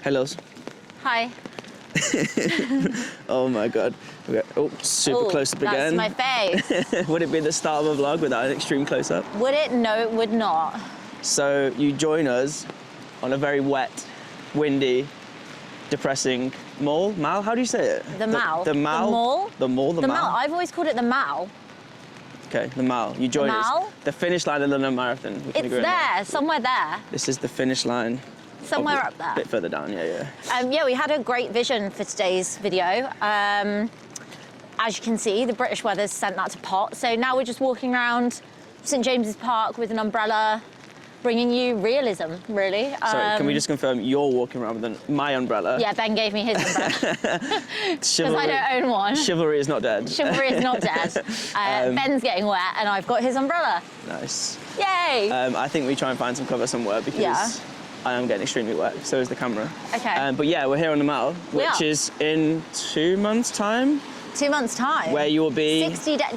Hello. Hi. Oh my God. Okay. Oh, super close up again. That's my face. Would it be the start of a vlog without an extreme close up? Would it? No, it would not. So you join us on a very wet, windy, depressing mall. How do you say it? The mall. The mall. The mall. The mall. The mall. I've always called it the mall. Okay, the mall. You join us. The finish line of the London Marathon. It's there, somewhere there. This is the finish line. Somewhere up there. A bit further down, yeah. Yeah, we had a great vision for today's video. As you can see, the British weather's sent that to pot. So now we're just walking around St James's Park with an umbrella, bringing you realism, really. Sorry, can we just confirm you're walking around with my umbrella? Yeah, Ben gave me his umbrella. Because I don't own one. Chivalry is not dead. Chivalry is not dead. Ben's getting wet and I've got his umbrella. Nice. Yay! I think we try and find some cover somewhere because I am getting extremely wet, so is the camera. Okay. But yeah, we're here on the Mall, which is in 2 months' time. 2 months' time? Where you will be...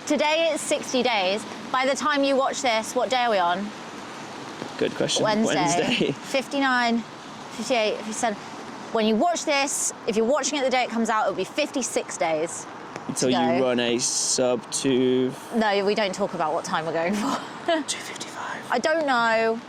Today it's 60 days. By the time you watch this, what day are we on? Good question. Wednesday. 59, 58, 57. When you watch this, if you're watching it the day it comes out, it'll be 56 days. Until you run a sub 2... No, we don't talk about what time we're going for. 2:55. I don't know.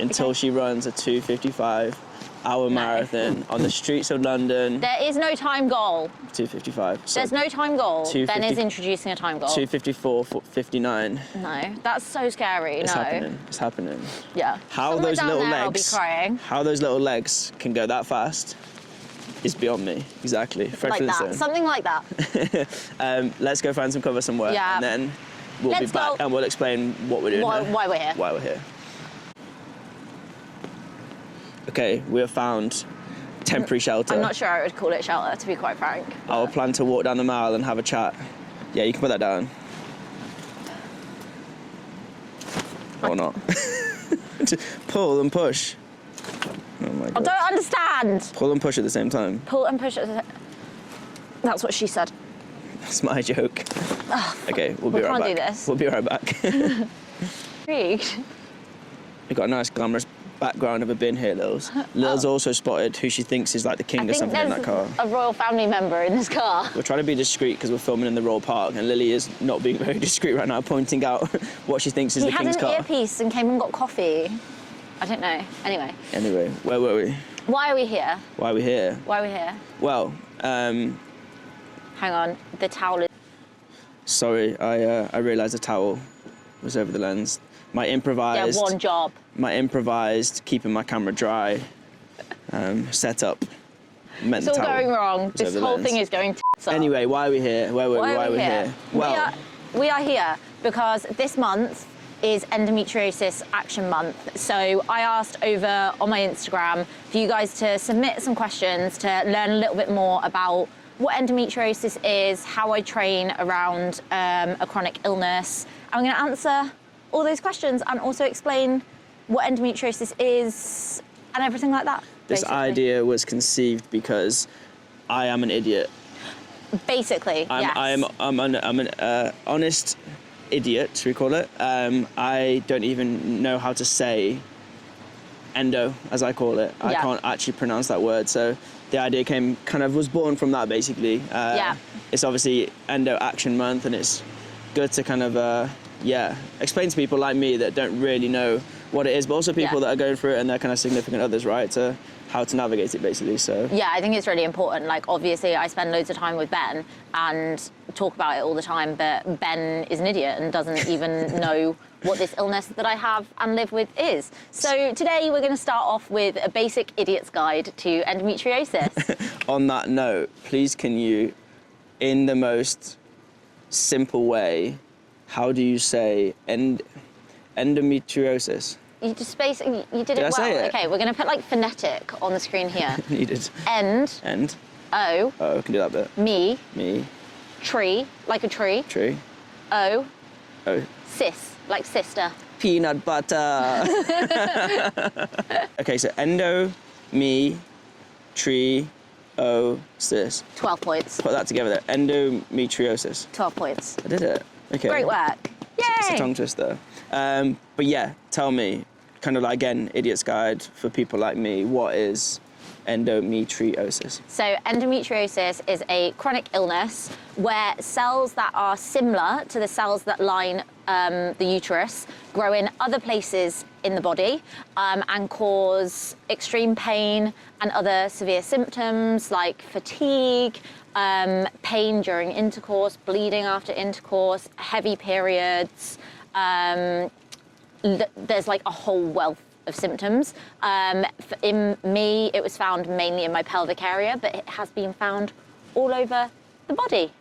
Until she runs a 2:55-hour marathon on the streets of London. There is no time goal. 2:55. So there's no time goal. Ben is introducing a time goal. 2:54:59. No, that's so scary. It's happening. It's happening. Yeah. How those little legs? I'll be crying. How those little legs can go that fast is beyond me. Exactly. Like that. Something like that. Let's go find some cover somewhere. Yeah. And then we'll be back and we'll explain what we're doing. Why we're here. Why we're here. Okay, we have found temporary shelter. I'm not sure I would call it shelter, to be quite frank. I'll plan to walk down the Mall and have a chat. Yeah, you can put that down. Or not. Pull and push. Oh my God. I don't understand. Pull and push at the same time. Pull and push at the same time. That's what she said. That's my joke. Oh, okay, we'll be right back. We can't do this. We'll be right back. Intrigued. We've got a nice glamorous background of a bin here, Lils. Lils also spotted who she thinks is like the king or something in that car. A royal family member in this car. We're trying to be discreet because we're filming in the Royal Park and Lily is not being very discreet right now, pointing out what she thinks is the king's car. He had an earpiece and came and got coffee. I don't know. Anyway, where were we? Why are we here? Why are we here? Why are we here? Well, hang on, the towel is... Sorry, I realised the towel was over the lens. My improvised... Yeah, one job. My improvised keeping my camera dry setup meant the towel. It's all going wrong. This whole thing is going to... Anyway, why are we here? Why are we here? Well, we are here because this month is Endometriosis Action Month. So I asked over on my Instagram for you guys to submit some questions to learn a little bit more about what endometriosis is, how I train around a chronic illness. I'm going to answer all those questions and also explain what endometriosis is and everything like that. This idea was conceived because I am an idiot. Basically, yes. I'm an honest idiot, should we call it. I don't even know how to say endo, as I call it. I can't actually pronounce that word, so the idea was born from that, basically. It's obviously Endo Action Month, and it's good to explain to people like me that don't really know what it is, but also people that are going through it and they're kind of significant others, right, to how to navigate it, basically. So yeah, I think it's really important. Like, obviously I spend loads of time with Ben and talk about it all the time, but Ben is an idiot and doesn't even know what this illness that I have and live with is. So today we're going to start off with a basic idiot's guide to endometriosis. On that note, please can you, in the most simple way, how do you say endometriosis? You just basically, you did it well. Say it? Okay, we're going to put like phonetic on the screen here. You did. End. O. Oh, I can do that bit. Me. Me. Tree, like a tree. Tree. O. O. Sis, like sister. Peanut butter. Okay, so endo, me, tree, o, sis. 12 points. Put that together there. Endometriosis. 12 points. I did it. Okay. Great work. Yay! It's a tongue twister. But yeah, tell me, kind of like, again, idiot's guide for people like me, what is endometriosis? So endometriosis is a chronic illness where cells that are similar to the cells that line the uterus grow in other places in the body and cause extreme pain and other severe symptoms like fatigue, pain during intercourse, bleeding after intercourse, heavy periods. There's like a whole wealth of symptoms. In me, it was found mainly in my pelvic area, but it has been found all over the body.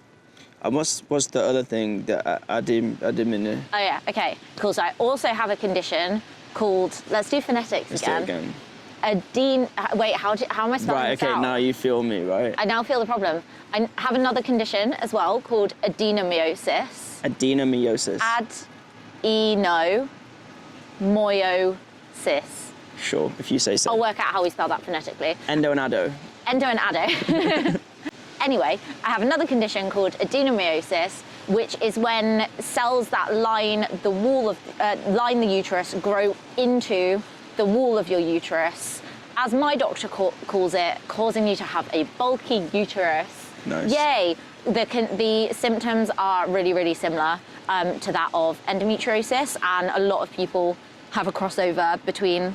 And what's the other thing that adenomyosis? Oh yeah, okay, cool. So I also have a condition called, let's do phonetics Let's again. do it Wait, again. how am I spelling Right, this okay, out? now you feel me, right? I now feel the problem. I have another condition as well called adenomyosis. Adenomyosis. Adenomyosis. Sure, if you say so. I'll work out how we spell that phonetically. Endo and ado. Endo and ado. Anyway, I have another condition called adenomyosis, which is when cells that line the wall of line the uterus grow into the wall of your uterus, as my doctor calls it, causing you to have a bulky uterus. Nice. Yay! The symptoms are really, really similar to that of endometriosis, and a lot of people have a crossover between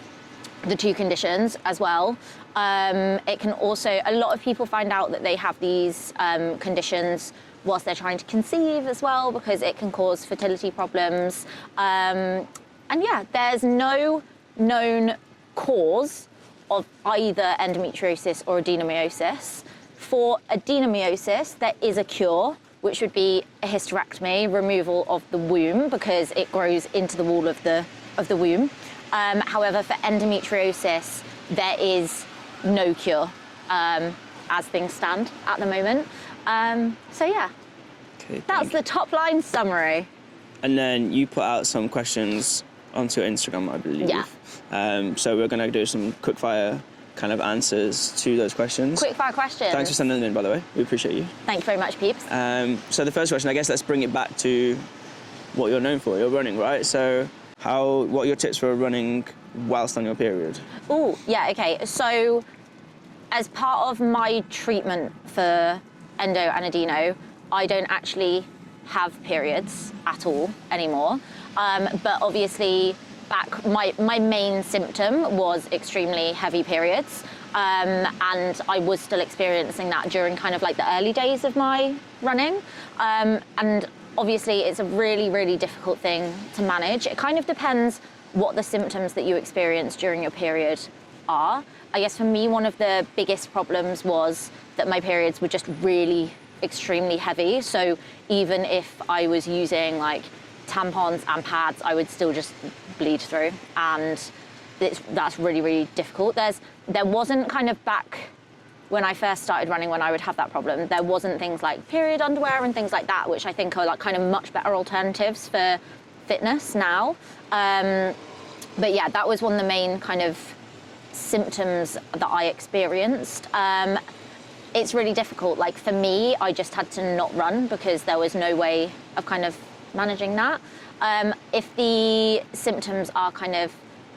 the two conditions as well. It can also, a lot of people find out that they have these conditions whilst they're trying to conceive as well, because it can cause fertility problems. And yeah, there's no known cause of either endometriosis or adenomyosis. For adenomyosis, there is a cure, which would be a hysterectomy, removal of the womb, because it grows into the wall of the womb. However, for endometriosis, there is no cure as things stand at the moment. So yeah, Okay, that's the top line summary. And then you put out some questions onto your Instagram, I believe. Yeah. So we're going to do some quickfire kind of answers to those questions. Quick fire questions. Thanks for sending them in, by the way. We appreciate you. Thank you very much, peeps. So the first question, I guess let's bring it back to what you're known for. You're running, right? So what are your tips for running whilst on your period? Oh, yeah, okay. So as part of my treatment for endo and adeno, I don't actually have periods at all anymore. But obviously, my main symptom was extremely heavy periods. And I was still experiencing that during kind of like the early days of my running. And obviously, it's a really, really difficult thing to manage. It kind of depends what the symptoms that you experience during your period are. I guess for me, one of the biggest problems was that my periods were just really extremely heavy. So even if I was using like tampons and pads, I would still just bleed through. And that's really, really difficult. There wasn't kind of back when I first started running, when I would have that problem, there wasn't things like period underwear and things like that, which I think are like kind of much better alternatives for fitness now. But yeah, that was one of the main kind of symptoms that I experienced. It's really difficult. Like for me, I just had to not run because there was no way of kind of managing that. If the symptoms are kind of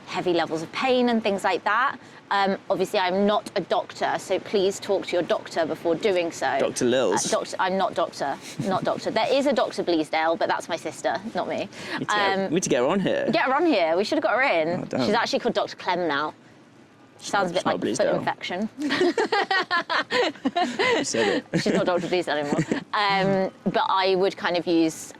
heavy levels of pain and things like that, obviously I'm not a doctor, so please talk to your doctor before doing so. Dr. Lils. I'm not doctor, not doctor. There is a Dr. Bleasdale, but that's my sister, not me. We need to get her on here. Get her on here, we should have got her in. Oh, damn. She's actually called Dr. Clem now. Sounds a bit like foot infection. Said it. She's not Dr. Bleasdale anymore. But I would kind of use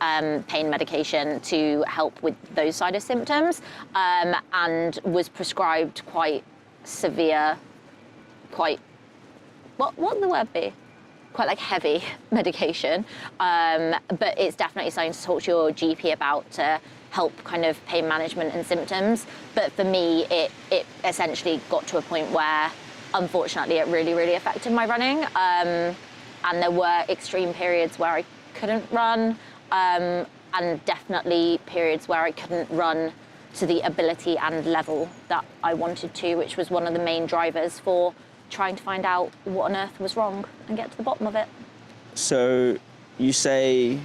pain medication to help with those side of symptoms, and was prescribed quite severe, what would the word be? Quite like heavy medication. But it's definitely something to talk to your GP about to help kind of pain management and symptoms. But for me, it essentially got to a point where, unfortunately, it really, really affected my running. And there were extreme periods where I couldn't run, and definitely periods where I couldn't run to the ability and level that I wanted to, which was one of the main drivers for trying to find out what on earth was wrong and get to the bottom of it. So you say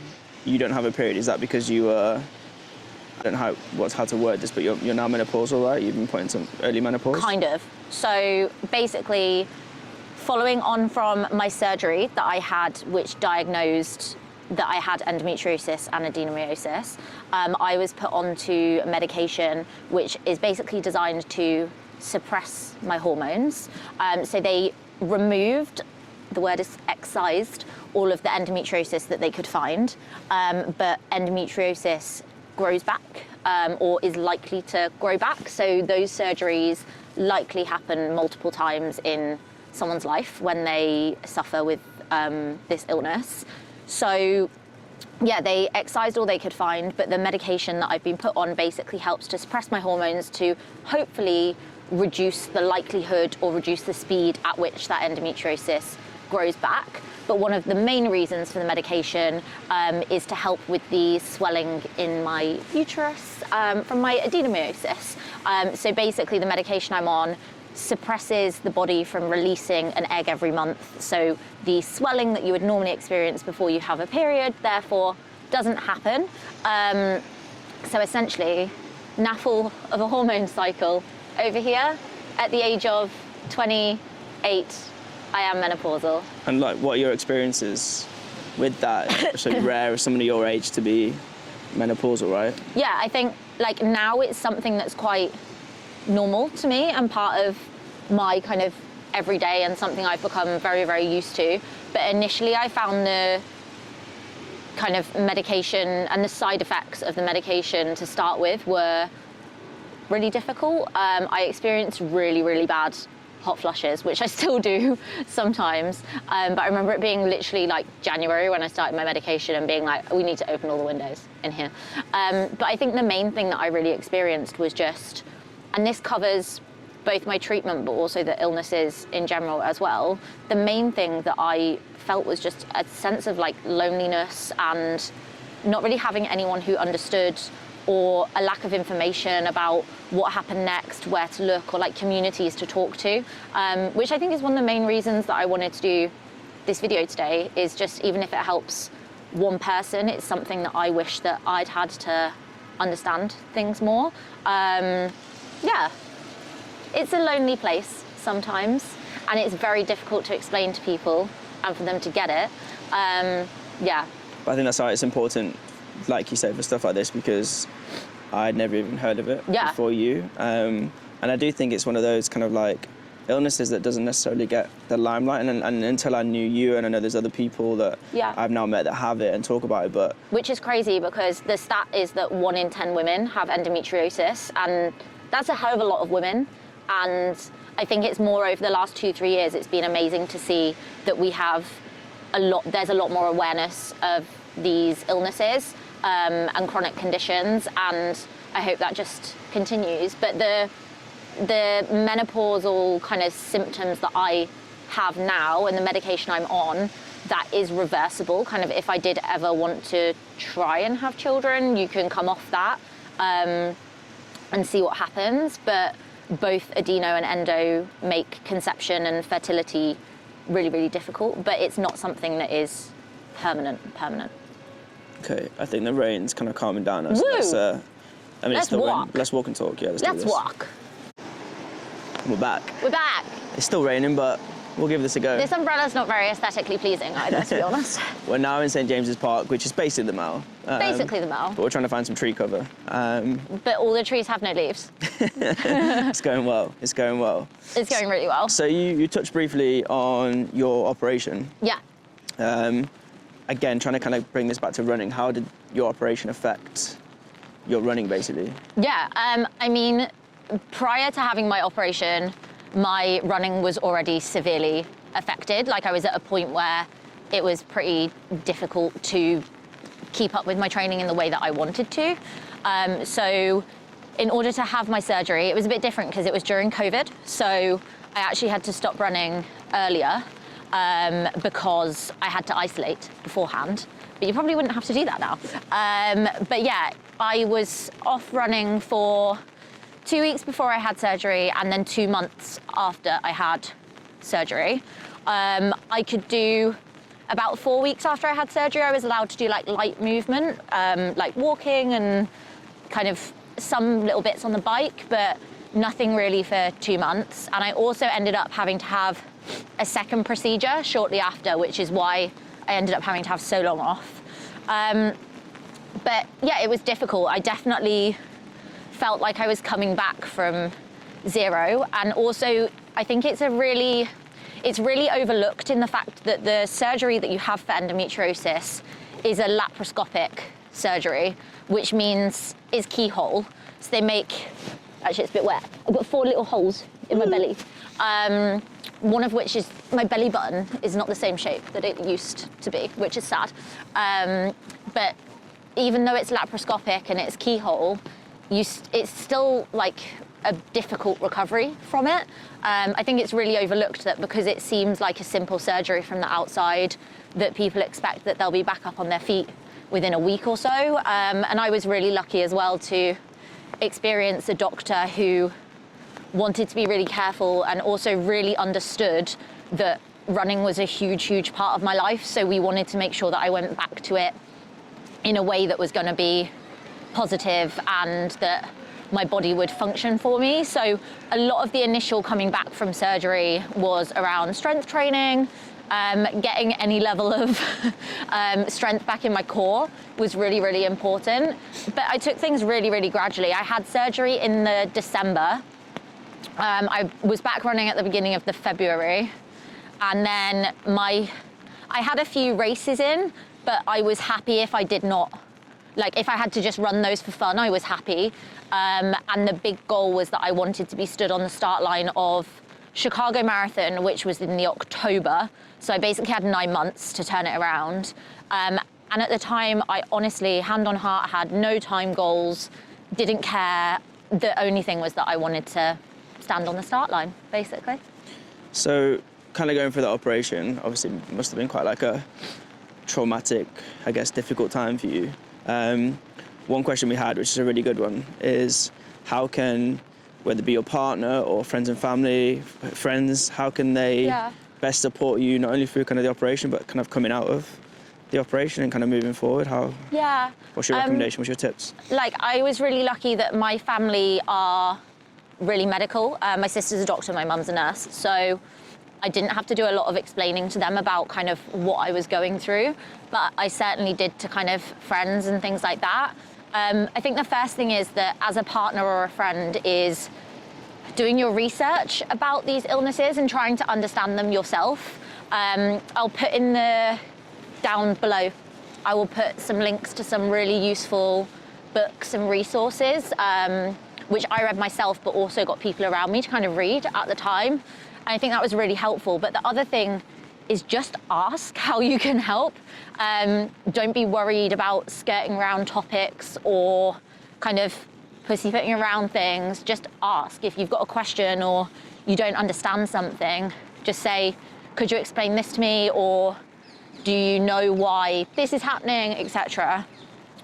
you don't have a period. Is that because you were I don't know how to word this, but you're now menopausal, right? You've been put into early menopause? Kind of. So basically, following on from my surgery that I had, which diagnosed that I had endometriosis and adenomyosis, I was put onto medication which is basically designed to suppress my hormones. So they removed, the word is excised, all of the endometriosis that they could find, but endometriosis grows back or is likely to grow back. So those surgeries likely happen multiple times in someone's life when they suffer with this illness. So yeah, they excised all they could find, but the medication that I've been put on basically helps to suppress my hormones to hopefully reduce the likelihood or reduce the speed at which that endometriosis grows back. But one of the main reasons for the medication is to help with the swelling in my uterus from my adenomyosis. So basically the medication I'm on suppresses the body from releasing an egg every month. So the swelling that you would normally experience before you have a period, therefore, doesn't happen. So essentially, naffle of a hormone cycle over here at the age of 28, I am menopausal. And like, what are your experiences with that? It's so rare of somebody your age to be menopausal, right? Yeah, I think like now it's something that's quite normal to me and part of my kind of everyday and something I've become very, very used to. But initially I found the kind of medication and the side effects of the medication to start with were really difficult. I experienced really, really bad hot flushes, which I still do sometimes. But I remember it being literally like January when I started my medication and being like, we need to open all the windows in here. But I think the main thing that I really experienced was just, and this covers both my treatment but also the illnesses in general as well, the main thing that I felt was just a sense of like loneliness and not really having anyone who understood, or a lack of information about what happened next, where to look, or like communities to talk to, which I think is one of the main reasons that I wanted to do this video today, is just even if it helps one person, it's something that I wish that I'd had to understand things more. Yeah, it's a lonely place sometimes, and it's very difficult to explain to people and for them to get it. Yeah. But I think that's why it's important, like you said, for stuff like this, because I'd never even heard of it before you. And I do think it's one of those kind of like illnesses that doesn't necessarily get the limelight. And until I knew you, and I know there's other people that I've now met that have it and talk about it, but... Which is crazy because the stat is that 1 in 10 women have endometriosis, and that's a hell of a lot of women. And I think it's more over the last 2-3 years, it's been amazing to see that we have there's a lot more awareness of these illnesses and chronic conditions, and I hope that just continues. But the menopausal kind of symptoms that I have now and the medication I'm on, that is reversible. Kind of if I did ever want to try and have children, you can come off that and see what happens. But both adeno and endo make conception and fertility really, really difficult, but it's not something that is permanent. Okay, I think the rain's kind of calming down now. So let's walk. Let's walk and talk, yeah. Let's walk. We're back. We're back. It's still raining, but we'll give this a go. This umbrella's not very aesthetically pleasing either, to be honest. We're now in St James's Park, which is basically the Mall. Basically the Mall. But we're trying to find some tree cover. But all the trees have no leaves. It's going well. It's going well. It's going really well. So you touched briefly on your operation. Yeah. Again, trying to kind of bring this back to running. How did your operation affect your running, basically? Yeah, I mean, prior to having my operation, my running was already severely affected. Like, I was at a point where it was pretty difficult to keep up with my training in the way that I wanted to. So in order to have my surgery, it was a bit different because it was during COVID. So I actually had to stop running earlier because I had to isolate beforehand. But you probably wouldn't have to do that now. But yeah, I was off running for 2 weeks before I had surgery, and then 2 months after I had surgery. I could do about 4 weeks after I had surgery, I was allowed to do like light movement, like walking and kind of some little bits on the bike, but nothing really for 2 months. And I also ended up having to have a second procedure shortly after, which is why I ended up having to have so long off. But yeah, it was difficult. I definitely felt like I was coming back from zero. And also, I think it's really overlooked in the fact that the surgery that you have for endometriosis is a laparoscopic surgery, which means is keyhole. So they make, actually it's a bit wet, I've got 4 little holes in my belly. One of which is my belly button is not the same shape that it used to be, which is sad. But even though it's laparoscopic and it's keyhole, it's still like a difficult recovery from it. I think it's really overlooked that because it seems like a simple surgery from the outside, that people expect that they'll be back up on their feet within a week or so. And I was really lucky as well to experience a doctor who wanted to be really careful and also really understood that running was a huge, huge part of my life. So we wanted to make sure that I went back to it in a way that was going to be positive and that my body would function for me. So a lot of the initial coming back from surgery was around strength training, getting any level of strength back in my core was really, really important. But I took things really, really gradually. I had surgery in the December. I was back running at the beginning of the February. And then I had a few races in, but I was happy if I did not, like if I had to just run those for fun, I was happy. And the big goal was that I wanted to be stood on the start line of Chicago Marathon, which was in the October. So I basically had 9 months to turn it around. And at the time, I honestly, hand on heart, had no time goals, didn't care. The only thing was that I wanted to stand on the start line, basically. So kind of going through that operation, obviously it must have been quite like a traumatic, I guess, difficult time for you. One question we had, which is a really good one, is how can, whether it be your partner or friends and family, friends, how can they best support you, not only through kind of the operation, but kind of coming out of the operation and kind of moving forward? What's your recommendation? What's your tips? Like, I was really lucky that my family are really medical. My sister's a doctor, my mum's a nurse. So I didn't have to do a lot of explaining to them about kind of what I was going through, but I certainly did to kind of friends and things like that. I think the first thing is that as a partner or a friend is doing your research about these illnesses and trying to understand them yourself. I'll put in down below, I will put some links to some really useful books and resources, which I read myself, but also got people around me to kind of read at the time. And I think that was really helpful. But the other thing is just ask how you can help. Don't be worried about skirting around topics or kind of pussyfooting around things. Just ask. If you've got a question or you don't understand something, just say, could you explain this to me? Or do you know why this is happening, etc.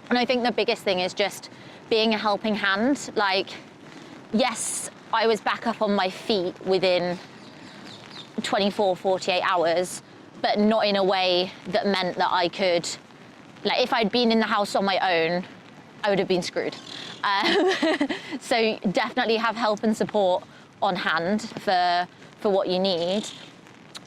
And I think the biggest thing is just being a helping hand. Like, yes, I was back up on my feet within 24, 48 hours, but not in a way that meant that I could, like if I'd been in the house on my own, I would have been screwed. So definitely have help and support on hand for what you need.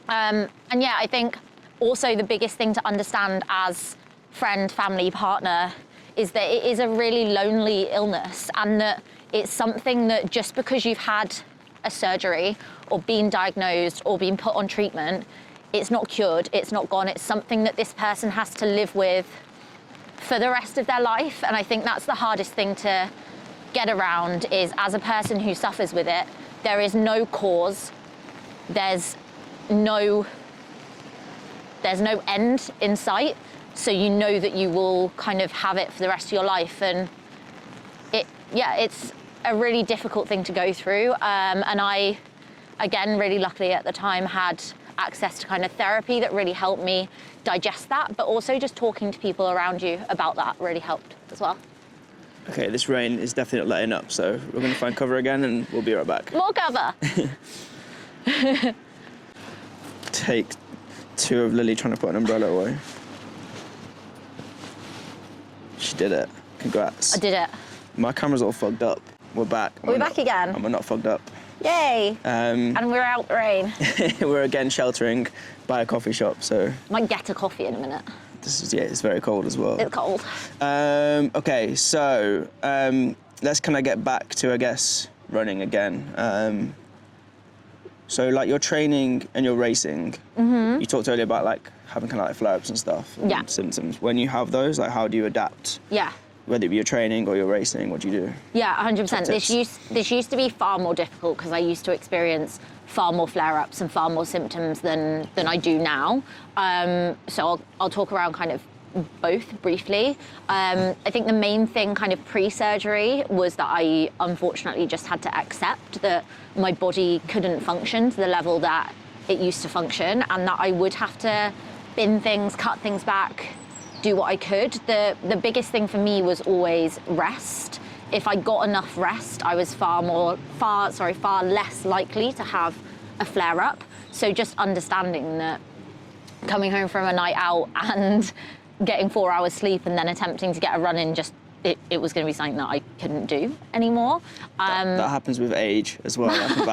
And yeah, I think also the biggest thing to understand as friend, family, partner is that it is a really lonely illness, and that it's something that just because you've had a surgery or been diagnosed or been put on treatment, it's not cured, it's not gone. It's something that this person has to live with for the rest of their life. And I think that's the hardest thing to get around, is as a person who suffers with it, there is no cause, there's no end in sight. So you know that you will kind of have it for the rest of your life. And it's a really difficult thing to go through. And I, again, really luckily at the time had access to kind of therapy that really helped me digest that, but also just talking to people around you about that really helped as well. Okay, this rain is definitely not letting up, so we're going to find cover again and we'll be right back. More cover. Take 2 of Lily trying to put an umbrella away. She did it. Congrats. I did it. My camera's all fogged up. We're back. We're back again. And we're not fogged up. Yay! And we're out the rain. We're again sheltering by a coffee shop, so... Might get a coffee in a minute. It's very cold as well. It's cold. Okay, so let's kind of get back to, I guess, running again. So, like, your training and your racing, you talked earlier about, like, having kind of, like, flare-ups and stuff, and symptoms. When you have those, like, how do you adapt? Yeah. Whether it be your training or your racing, what do you do? Yeah, 100%. This used to be far more difficult because I used to experience far more flare-ups and far more symptoms than I do now. So I'll talk around kind of both briefly. I think the main thing kind of pre-surgery was that I unfortunately just had to accept that my body couldn't function to the level that it used to function, and that I would have to bin things, cut things back, do what I could. The biggest thing for me was always rest. If I got enough rest, I was far less likely to have a flare-up. So just understanding that coming home from a night out and getting 4 hours sleep and then attempting to get a run in, it was going to be something that I couldn't do anymore. That happens with age as well.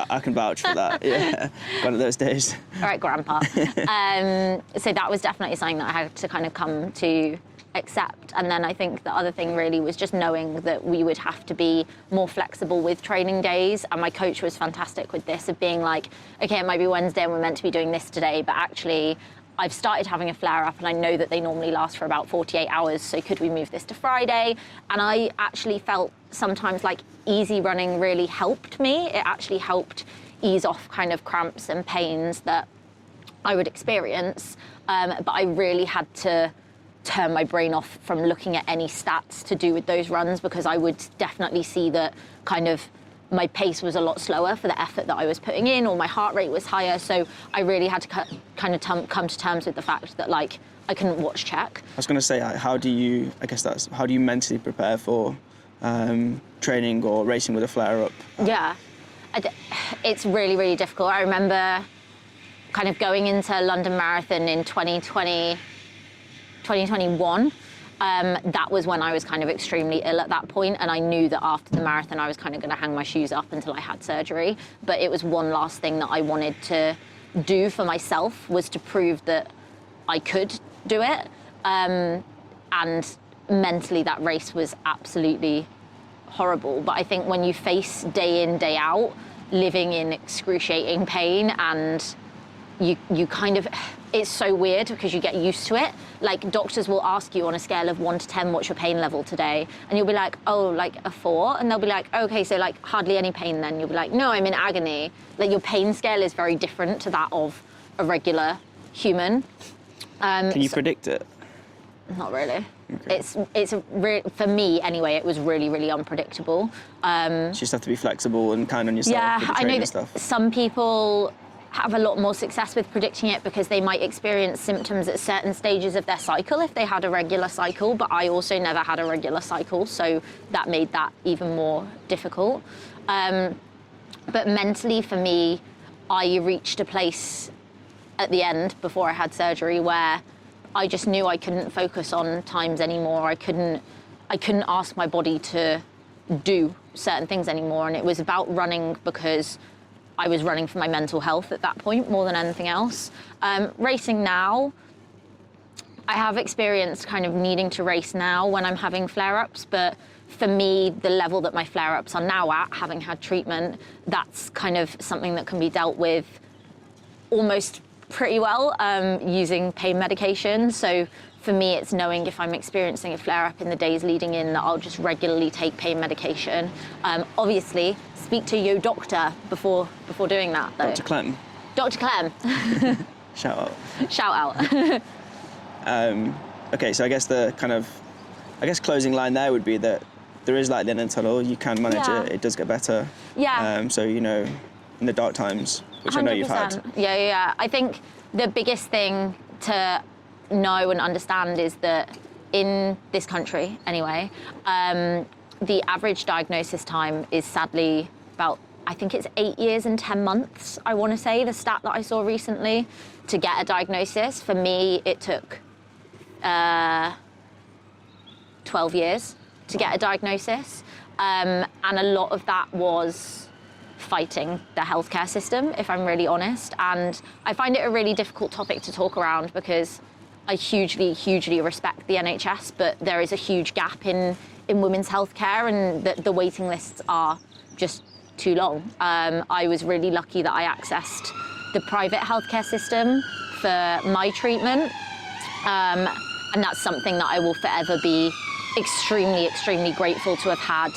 I can vouch for that. Yeah, one of those days. All right, Grandpa. So that was definitely something that I had to kind of come to accept. And then I think the other thing really was just knowing that we would have to be more flexible with training days. And my coach was fantastic with this, of being like, okay, it might be Wednesday and we're meant to be doing this today, but actually I've started having a flare-up and I know that they normally last for about 48 hours, so could we move this to Friday? And I actually felt sometimes like easy running really helped me. It actually helped ease off kind of cramps and pains that I would experience. But I really had to turn my brain off from looking at any stats to do with those runs, because I would definitely see that kind of my pace was a lot slower for the effort that I was putting in, or my heart rate was higher. So I really had to come to terms with the fact that, like, I couldn't watch check. I was going to say, how do you mentally prepare for training or racing with a flare-up? Yeah, it's really, really difficult. I remember kind of going into London Marathon in 2021. That was when I was kind of extremely ill at that point, and I knew that after the marathon I was kind of going to hang my shoes up until I had surgery. But it was one last thing that I wanted to do for myself, was to prove that I could do it. And mentally that race was absolutely horrible. But I think when you face day in, day out, living in excruciating pain, and you kind of, it's so weird because you get used to it. Like, doctors will ask you on a scale of 1 to 10, what's your pain level today? And you'll be like, oh, like a 4. And they'll be like, okay, so like hardly any pain then. You'll be like, no, I'm in agony. Like, your pain scale is very different to that of a regular human. Can you predict it? Not really. Okay. For me anyway, it was really, really unpredictable. You just have to be flexible and kind on yourself. Yeah, with the I know that stuff. Some people have a lot more success with predicting it because they might experience symptoms at certain stages of their cycle if they had a regular cycle, but I also never had a regular cycle, so that made that even more difficult. But mentally for me, I reached a place at the end before I had surgery where I just knew I couldn't focus on times anymore. I couldn't ask my body to do certain things anymore, and it was about running because I was running for my mental health at that point more than anything else. Racing now, I have experienced kind of needing to race now when I'm having flare-ups, but for me, the level that my flare-ups are now at, having had treatment, that's kind of something that can be dealt with almost pretty well using pain medication. So for me, it's knowing if I'm experiencing a flare-up in the days leading in that I'll just regularly take pain medication. Obviously, speak to your doctor before doing that, though. Dr. Clem. Dr. Clem. Shout out. Shout out. Okay, so I guess closing line there would be that there is light at the end of the tunnel. You can manage it. It does get better. Yeah. So, you know, in the dark times, which 100%. I know you've had. Yeah. I think the biggest thing to know and understand is that in this country, anyway, the average diagnosis time is sadly about, I think it's 8 years and 10 months, I want to say, the stat that I saw recently, to get a diagnosis. For me, it took 12 years to get a diagnosis. And a lot of that was fighting the healthcare system, if I'm really honest. And I find it a really difficult topic to talk around because I hugely, hugely respect the NHS, but there is a huge gap in women's healthcare, and the waiting lists are just too long. I was really lucky that I accessed the private healthcare system for my treatment. And that's something that I will forever be extremely, extremely grateful to have had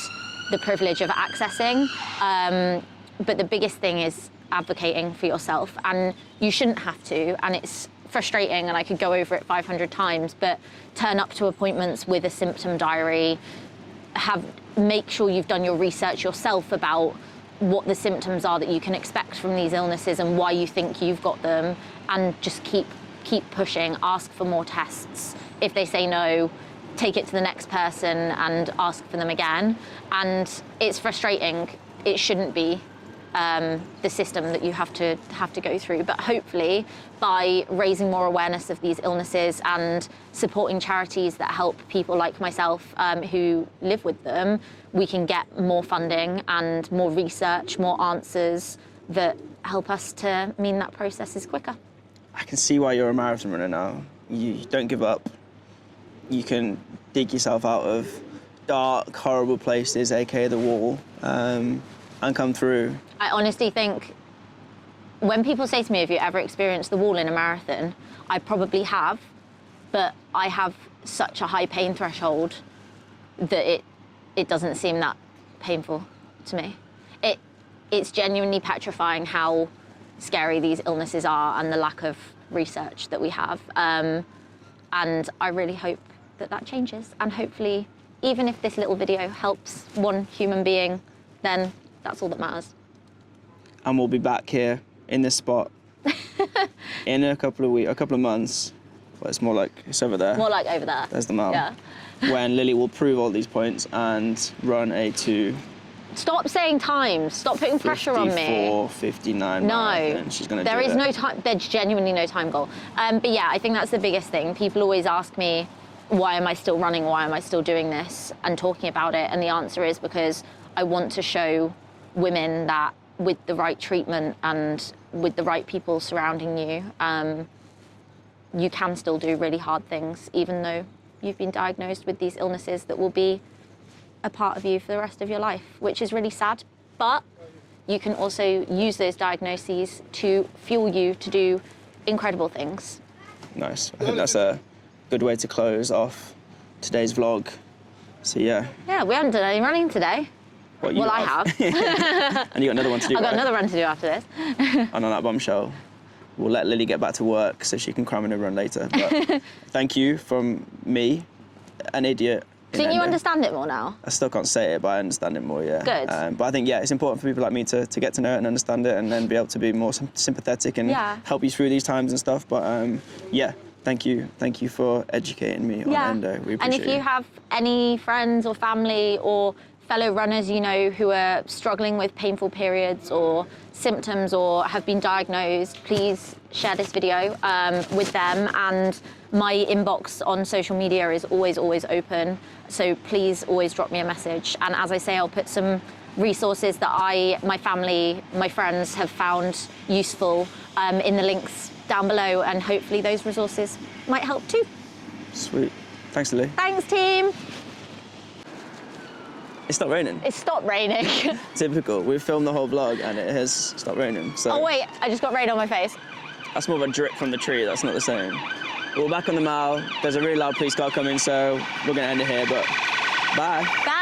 the privilege of accessing. But the biggest thing is advocating for yourself, and you shouldn't have to, and it's frustrating, and I could go over it 500 times, but turn up to appointments with a symptom diary, make sure you've done your research yourself about what the symptoms are that you can expect from these illnesses and why you think you've got them, and just keep pushing, ask for more tests. If they say no, take it to the next person and ask for them again. And it's frustrating. It shouldn't be the system that you have to go through. But hopefully, by raising more awareness of these illnesses and supporting charities that help people like myself who live with them, we can get more funding and more research, more answers that help us to mean that process is quicker. I can see why you're a marathon runner now. You don't give up. You can dig yourself out of dark, horrible places, aka the wall, and come through. I honestly think when people say to me, have you ever experienced the wall in a marathon? I probably have, but I have such a high pain threshold that it doesn't seem that painful to me. It's genuinely petrifying how scary these illnesses are and the lack of research that we have. And I really hope that changes. And hopefully, even if this little video helps one human being, then that's all that matters. And we'll be back here in this spot in a couple of months. Well, it's more like it's over there. More like over there. There's the map. Yeah. When Lily will prove all these points and run a 2. Stop saying times. Stop putting pressure on me. 54, 59. No, she's going to do there is it. no time. There's genuinely no time goal. But yeah, I think that's the biggest thing. People always ask me, why am I still running? Why am I still doing this and talking about it? And the answer is because I want to show women that with the right treatment and with the right people surrounding you, you can still do really hard things, even though you've been diagnosed with these illnesses that will be a part of you for the rest of your life, which is really sad. But you can also use those diagnoses to fuel you to do incredible things. Nice. I think that's a good way to close off today's vlog. So yeah. Yeah, we haven't done any running today. Well, I have. And you got another one to do. I've got another run to do after this. And on that bombshell, we'll let Lily get back to work so she can cram in a run later. But thank you from me, an idiot. Think you understand it more now? I still can't say it, but I understand it more, yeah. Good. But I think, yeah, it's important for people like me to get to know it and understand it and then be able to be more sympathetic and help you through these times and stuff. But yeah, thank you. Thank you for educating me on endo. We appreciate it. And if you have any friends or family or fellow runners you know who are struggling with painful periods or symptoms or have been diagnosed, please share this video with them. And my inbox on social media is always open, so please always drop me a message. And as I say, I'll put some resources that my family, my friends have found useful in the links down below, and hopefully those resources might help too. Sweet. Thanks, Lily. Thanks, team. It's stopped raining. It stopped raining. Typical. We've filmed the whole vlog and it has stopped raining. So oh wait, I just got rain on my face. that's more of a drip from the tree. That's not the same. We're back on the mall. There's a really loud police car coming, so we're going to end it here, but bye. Bye.